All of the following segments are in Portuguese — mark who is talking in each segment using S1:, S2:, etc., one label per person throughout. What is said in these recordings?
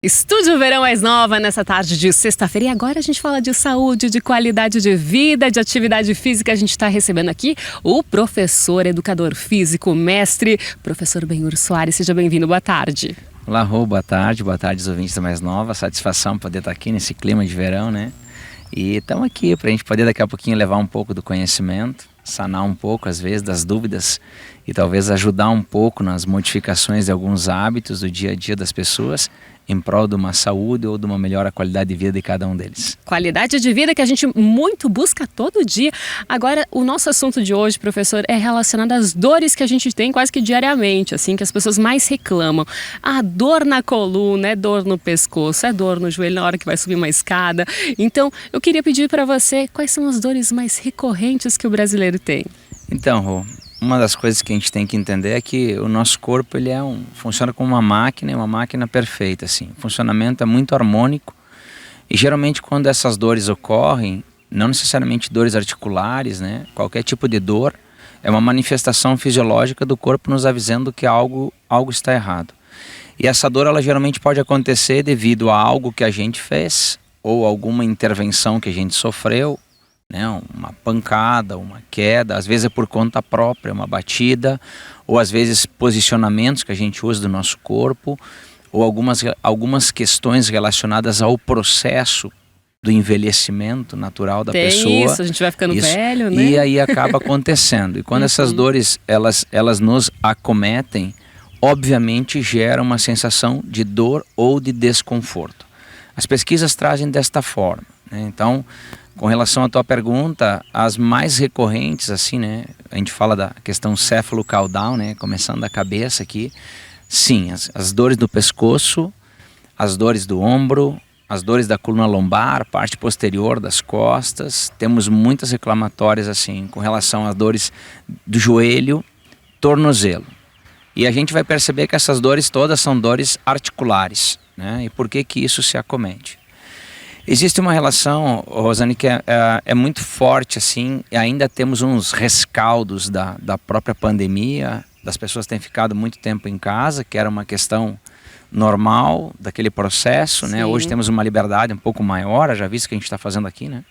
S1: Estúdio Verão Mais Nova nessa tarde de sexta-feira. E agora a gente fala de saúde, de qualidade de vida, de atividade física. A gente está recebendo aqui o professor, educador físico, mestre, professor Benhur Soares. Seja bem-vindo, boa tarde.
S2: Olá, Rô, boa tarde os ouvintes da Mais Nova. Satisfação poder estar aqui nesse clima de verão, né? E estamos aqui para a gente poder daqui a pouquinho levar um pouco do conhecimento, sanar um pouco às vezes das dúvidas e talvez ajudar um pouco nas modificações de alguns hábitos do dia a dia das pessoas em prol de uma saúde ou de uma melhor qualidade de vida de cada um deles.
S1: Qualidade de vida que a gente muito busca todo dia. Agora, o nosso assunto de hoje, professor, é relacionado às dores que a gente tem quase que diariamente, assim, que as pessoas mais reclamam. A dor na coluna, é dor no pescoço, é dor no joelho na hora que vai subir uma escada. Então, eu queria pedir para você quais são as dores mais recorrentes que o brasileiro tem.
S2: Então, Rô, uma das coisas que a gente tem que entender é que o nosso corpo ele funciona como uma máquina perfeita, assim. O funcionamento é muito harmônico e geralmente quando essas dores ocorrem, não necessariamente dores articulares, né? Qualquer tipo de dor é uma manifestação fisiológica do corpo nos avisando que algo está errado. E essa dor ela geralmente pode acontecer devido a algo que a gente fez ou alguma intervenção que a gente sofreu, né, uma pancada, uma queda, às vezes é por conta própria, uma batida, ou às vezes posicionamentos que a gente usa do nosso corpo, ou algumas questões relacionadas ao processo do envelhecimento natural da pessoa.
S1: Isso, a gente vai ficando velho, né?
S2: E aí acaba acontecendo. E quando essas dores, elas nos acometem, obviamente gera uma sensação de dor ou de desconforto. As pesquisas trazem desta forma, né? Então, com relação à tua pergunta, as mais recorrentes, assim, né? A gente fala da questão céfalo-caudal, né? Começando da cabeça aqui. Sim, as dores do pescoço, as dores do ombro, as dores da coluna lombar, parte posterior das costas. Temos muitas reclamatórias, assim, com relação às dores do joelho, tornozelo. E a gente vai perceber que essas dores todas são dores articulares, né? E por que isso se acomete? Existe uma relação, Rosane, que é muito forte, assim, e ainda temos uns rescaldos da própria pandemia, das pessoas terem ficado muito tempo em casa, que era uma questão normal daquele processo, né? Hoje temos uma liberdade um pouco maior, já visto que a gente está fazendo aqui, né?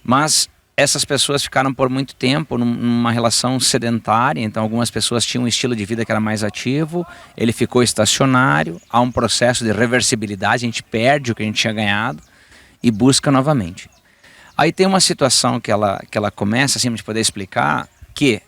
S2: Mas essas pessoas ficaram por muito tempo numa relação sedentária, então algumas pessoas tinham um estilo de vida que era mais ativo, ele ficou estacionário, há um processo de reversibilidade, a gente perde o que a gente tinha ganhado, e busca novamente. Aí tem uma situação que ela começa, assim, a gente poder explicar, que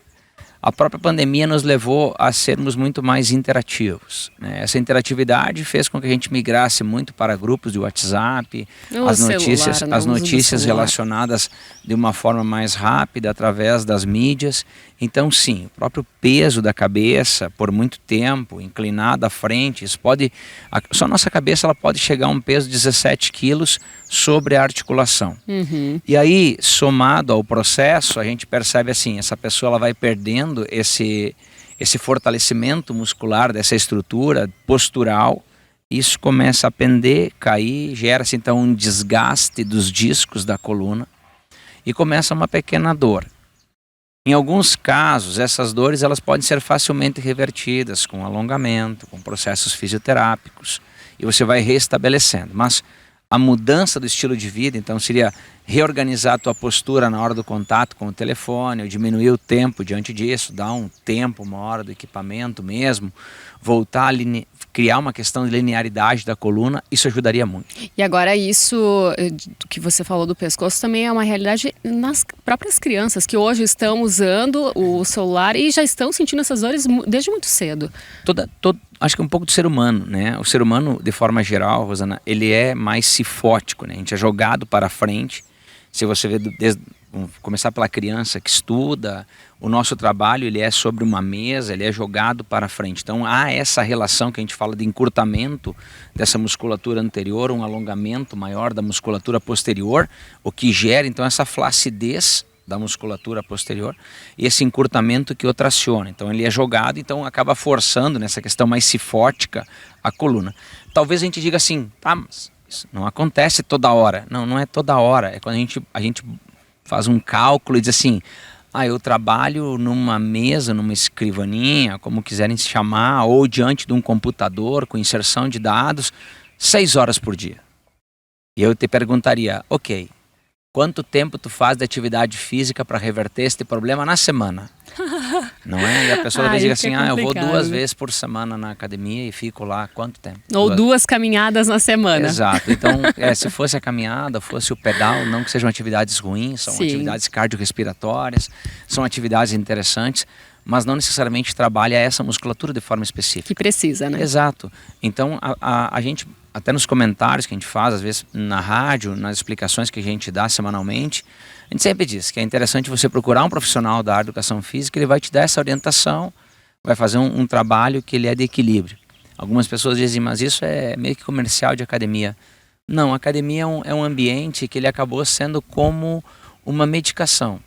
S2: a própria pandemia nos levou a sermos muito mais interativos, né? Essa interatividade fez com que a gente migrasse muito para grupos de WhatsApp, as notícias relacionadas de uma forma mais rápida através das mídias. Então sim, o próprio peso da cabeça por muito tempo, inclinada à frente, só a nossa cabeça ela pode chegar a um peso de 17 quilos sobre a articulação. E aí, somado ao processo, a gente percebe assim, essa pessoa ela vai perdendo esse fortalecimento muscular dessa estrutura postural, isso começa a pender, cair, gera-se então um desgaste dos discos da coluna e começa uma pequena dor. Em alguns casos, essas dores elas podem ser facilmente revertidas com alongamento, com processos fisioterápicos, e você vai restabelecendo. Mas a mudança do estilo de vida, então, seria reorganizar a tua postura na hora do contato com o telefone, ou diminuir o tempo diante disso, dar um tempo, uma hora do equipamento mesmo, voltar a criar uma questão de linearidade da coluna, isso ajudaria muito.
S1: E agora isso que você falou do pescoço também é uma realidade nas próprias crianças, que hoje estão usando o celular e já estão sentindo essas dores desde muito cedo.
S2: Acho que é um pouco do ser humano, né? O ser humano, de forma geral, Rosana, ele é mais cifótico, né? A gente é jogado para frente. Se você vê, vamos começar pela criança que estuda, o nosso trabalho ele é sobre uma mesa, ele é jogado para frente. Então há essa relação que a gente fala de encurtamento dessa musculatura anterior, um alongamento maior da musculatura posterior, o que gera então essa flacidez da musculatura posterior e esse encurtamento que o traciona. Então ele é jogado, então acaba forçando nessa questão mais cifótica a coluna. Talvez a gente diga assim, mas isso não acontece toda hora. Não é toda hora, é quando a gente faz um cálculo e diz assim, eu trabalho numa mesa, numa escrivaninha, como quiserem se chamar, ou diante de um computador com inserção de dados, 6 horas por dia. E eu te perguntaria, ok, quanto tempo tu faz de atividade física para reverter este problema na semana? Não é? E a pessoa vai dizer assim, eu vou 2 vezes por semana na academia e fico lá quanto tempo?
S1: Ou 2 caminhadas na semana.
S2: Exato. Então, se fosse a caminhada, fosse o pedal, não que sejam atividades ruins, são atividades cardiorrespiratórias, são atividades interessantes, mas não necessariamente trabalha essa musculatura de forma específica.
S1: Que precisa, né?
S2: Exato. Então, a gente, até nos comentários que a gente faz, às vezes na rádio, nas explicações que a gente dá semanalmente, a gente sempre diz que é interessante você procurar um profissional da área de educação física, ele vai te dar essa orientação, vai fazer um trabalho que ele é de equilíbrio. Algumas pessoas dizem, mas isso é meio que comercial de academia. Não, a academia é um ambiente que ele acabou sendo como uma medicação.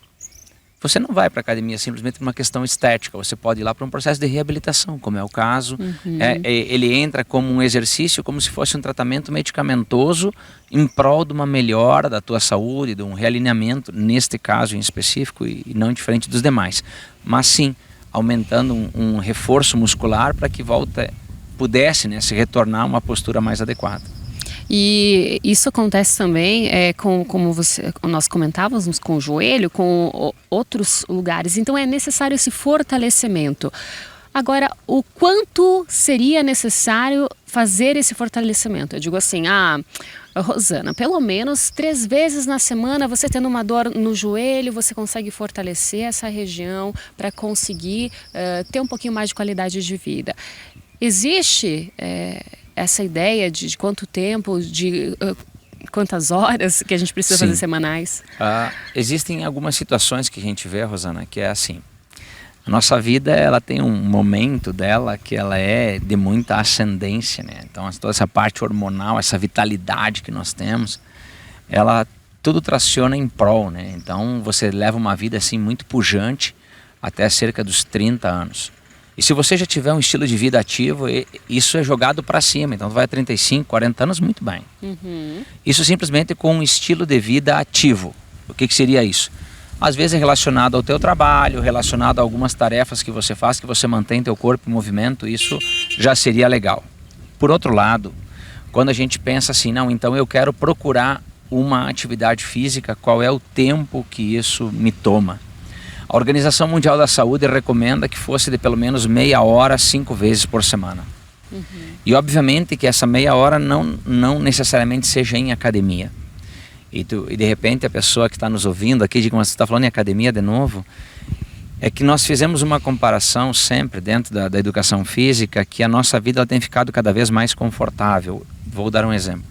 S2: Você não vai para a academia simplesmente por uma questão estética, você pode ir lá para um processo de reabilitação, como é o caso. Ele entra como um exercício, como se fosse um tratamento medicamentoso em prol de uma melhora da tua saúde, de um realinhamento, neste caso em específico, e não diferente dos demais. Mas sim, aumentando um reforço muscular para que pudesse, né, se retornar a uma postura mais adequada.
S1: E isso acontece também, como nós comentávamos, com o joelho, com outros lugares. Então é necessário esse fortalecimento. Agora, o quanto seria necessário fazer esse fortalecimento? Eu digo assim, Rosana, pelo menos 3 vezes na semana, você tendo uma dor no joelho, você consegue fortalecer essa região para conseguir ter um pouquinho mais de qualidade de vida. Existe essa ideia de quanto tempo, de quantas horas que a gente precisa fazer semanais?
S2: Existem algumas situações que a gente vê, Rosana, que é assim. A nossa vida, ela tem um momento dela que ela é de muita ascendência, né? Então toda essa parte hormonal, essa vitalidade que nós temos, ela tudo traciona em prol, né? Então você leva uma vida assim muito pujante até cerca dos 30 anos. E se você já tiver um estilo de vida ativo, isso é jogado para cima. Então vai a 35, 40 anos, muito bem. Isso simplesmente com um estilo de vida ativo. O que seria isso? Às vezes é relacionado ao teu trabalho, relacionado a algumas tarefas que você faz, que você mantém teu corpo em movimento, isso já seria legal. Por outro lado, quando a gente pensa assim, não, então eu quero procurar uma atividade física, qual é o tempo que isso me toma? A Organização Mundial da Saúde recomenda que fosse de pelo menos meia hora, 5 vezes por semana. E obviamente que essa meia hora não necessariamente seja em academia. E de repente a pessoa que está nos ouvindo aqui, diga, mas você está falando em academia de novo? É que nós fizemos uma comparação sempre dentro da educação física, que a nossa vida ela tem ficado cada vez mais confortável. Vou dar um exemplo.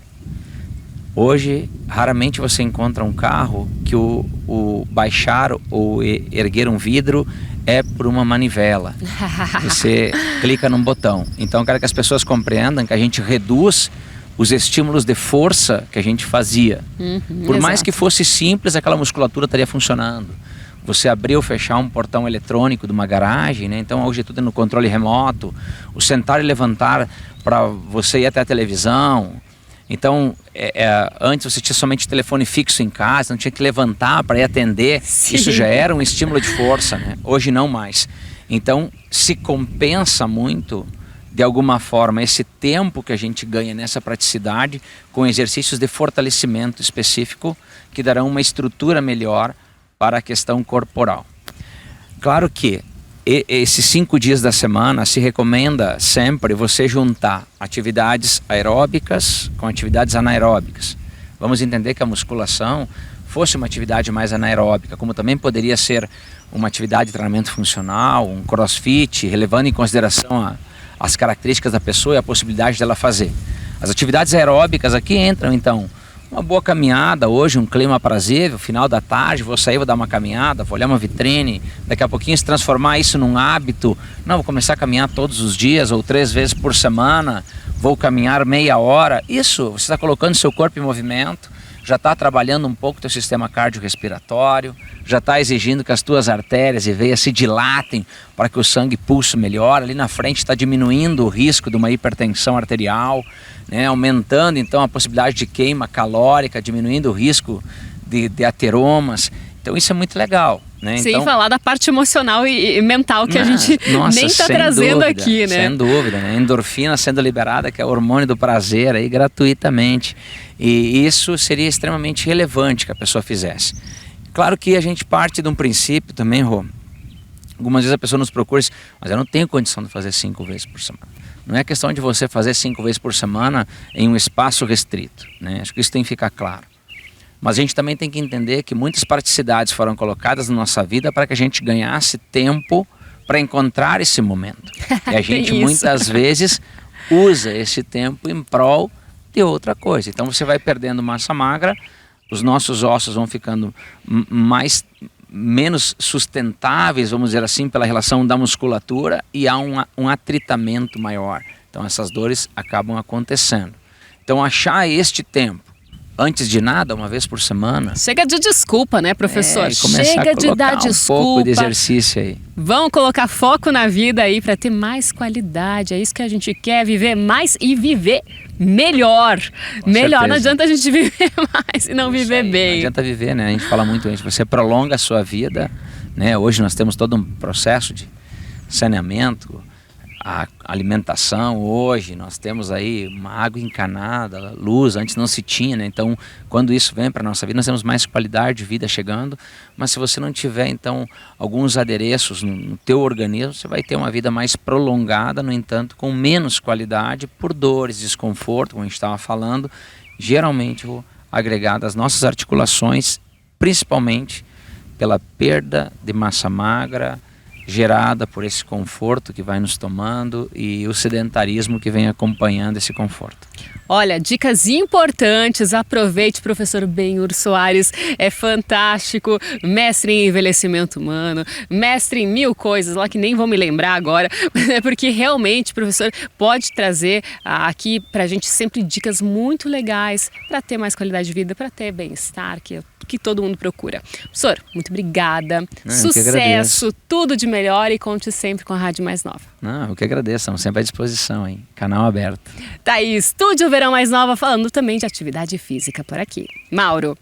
S2: Hoje, raramente você encontra um carro que o baixar ou erguer um vidro é por uma manivela. Você clica num botão. Então, eu quero que as pessoas compreendam que a gente reduz os estímulos de força que a gente fazia. Por mais que fosse simples, aquela musculatura estaria funcionando. Você abrir ou fechar um portão eletrônico de uma garagem, né? Então hoje tudo é no controle remoto. O sentar e levantar para você ir até a televisão. Então, antes você tinha somente telefone fixo em casa, não tinha que levantar para ir atender. Sim. Isso já era um estímulo de força, né? Hoje não mais. Então, se compensa muito, de alguma forma, esse tempo que a gente ganha nessa praticidade com exercícios de fortalecimento específico que darão uma estrutura melhor para a questão corporal. Claro que esses 5 dias da semana se recomenda sempre você juntar atividades aeróbicas com atividades anaeróbicas. Vamos entender que a musculação fosse uma atividade mais anaeróbica, como também poderia ser uma atividade de treinamento funcional, um crossfit, levando em consideração as características da pessoa e a possibilidade dela fazer. As atividades aeróbicas aqui entram então uma boa caminhada, hoje um clima aprazível, final da tarde, vou sair, vou dar uma caminhada, vou olhar uma vitrine, daqui a pouquinho se transformar isso num hábito, não, vou começar a caminhar todos os dias ou 3 vezes por semana, vou caminhar meia hora, isso, você está colocando seu corpo em movimento, já está trabalhando um pouco o teu sistema cardiorrespiratório, já está exigindo que as tuas artérias e veias se dilatem para que o sangue pulse melhor, ali na frente está diminuindo o risco de uma hipertensão arterial, né, aumentando então a possibilidade de queima calórica, diminuindo o risco de ateromas. Então isso é muito legal. né?
S1: Sem
S2: Então,
S1: falar da parte emocional e mental que a gente nem está trazendo
S2: dúvida,
S1: aqui, né?
S2: Sem dúvida, né? Endorfina sendo liberada, que é o hormônio do prazer, aí gratuitamente. E isso seria extremamente relevante que a pessoa fizesse. Claro que a gente parte de um princípio também, Rô. Algumas vezes a pessoa nos procura e diz, mas eu não tenho condição de fazer 5 vezes por semana. Não é questão de você fazer 5 vezes por semana em um espaço restrito, né? Acho que isso tem que ficar claro. Mas a gente também tem que entender que muitas praticidades foram colocadas na nossa vida para que a gente ganhasse tempo para encontrar esse momento. E a gente muitas vezes usa esse tempo em prol de outra coisa. Então você vai perdendo massa magra, os nossos ossos vão ficando menos sustentáveis, vamos dizer assim, pela relação da musculatura, e há um atritamento maior. Então essas dores acabam acontecendo. Então achar este tempo, antes de nada, uma vez por semana.
S1: Chega de desculpa, né, professor?
S2: Chega
S1: de dar desculpa.
S2: Um pouco de exercício aí.
S1: Vamos colocar foco na vida aí para ter mais qualidade. É isso que a gente quer, viver mais e viver melhor. Melhor, não adianta a gente viver mais e não viver bem.
S2: Não adianta viver, né? A gente fala muito isso. Você prolonga a sua vida, né? Hoje nós temos todo um processo de saneamento, a alimentação. Hoje nós temos aí uma água encanada, luz, antes não se tinha, né? Então quando isso vem para a nossa vida, nós temos mais qualidade de vida chegando. Mas se você não tiver então alguns adereços no teu organismo, você vai ter uma vida mais prolongada, no entanto com menos qualidade, por dores, desconforto, como a gente estava falando, geralmente agregado às nossas articulações, principalmente pela perda de massa magra gerada por esse conforto que vai nos tomando e o sedentarismo que vem acompanhando esse conforto.
S1: Olha, dicas importantes, aproveite, professor Benhur Soares, é fantástico, mestre em envelhecimento humano, mestre em 1000 coisas lá que nem vou me lembrar agora, é porque realmente o professor pode trazer aqui pra gente sempre dicas muito legais para ter mais qualidade de vida, para ter bem-estar, que todo mundo procura. Professor, muito obrigada, sucesso, tudo de melhor e conte sempre com a Rádio Mais Nova.
S2: Não, eu que agradeço, estamos sempre à disposição, hein? Canal aberto.
S1: Tá aí, Estúdio Verão Mais Nova, falando também de atividade física por aqui. Mauro.